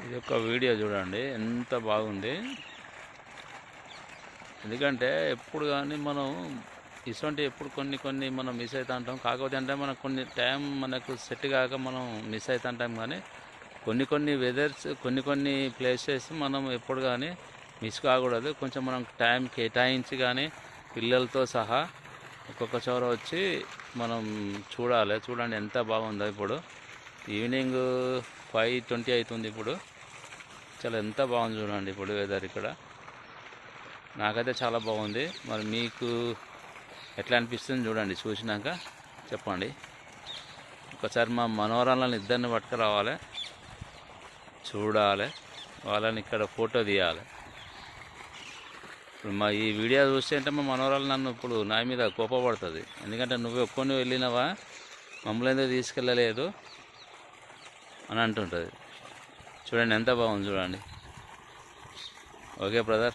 ఇది ఒక వీడియో చూడండి, ఎంత బాగుంది. ఎందుకంటే ఎప్పుడు కానీ మనం ఇటువంటి ఎప్పుడు కొన్ని కొన్ని మనం మిస్ అవుతూ ఉంటాం. కాకపోతే అంటే మనకు కొన్ని టైం మనకు సెట్ కాక మనం మిస్ అవుతూ ఉంటాం. కానీ కొన్ని కొన్ని వెదర్స్, కొన్ని కొన్ని ప్లేసెస్ మనం ఎప్పుడు కానీ మిస్ కాకూడదు. కొంచెం మనం టైం కేటాయించి కానీ పిల్లలతో సహా ఒక్కొక్క చోర వచ్చి మనం చూడాలి. చూడండి ఎంత బాగుందో. ఇప్పుడు ఈవినింగ్ 5:20 అవుతుంది. ఇప్పుడు చాలా ఎంత బాగుంది చూడండి ఇప్పుడు వెదర్ ఇక్కడ. నాకైతే చాలా బాగుంది. మరి మీకు ఎట్లా అనిపిస్తుంది చూడండి, చూసినాక చెప్పండి. ఒకసారి మా మనవరాళ్ళని ఇద్దరిని పట్టుకురావాలి, చూడాలి, వాళ్ళని ఇక్కడ ఫోటో తీయాలి. ఇప్పుడు మా ఈ వీడియో చూస్తే అంటే మా మనవరాలు నన్ను ఇప్పుడు నా మీద కోపపడుతుంది. ఎందుకంటే నువ్వు ఒక్కొని వెళ్ళినావా, మమ్మల్ని ఎందుకు తీసుకెళ్ళలేదు అని అంటుంటుంది. చూడండి ఎంత బాగుంది చూడండి. Okay brother.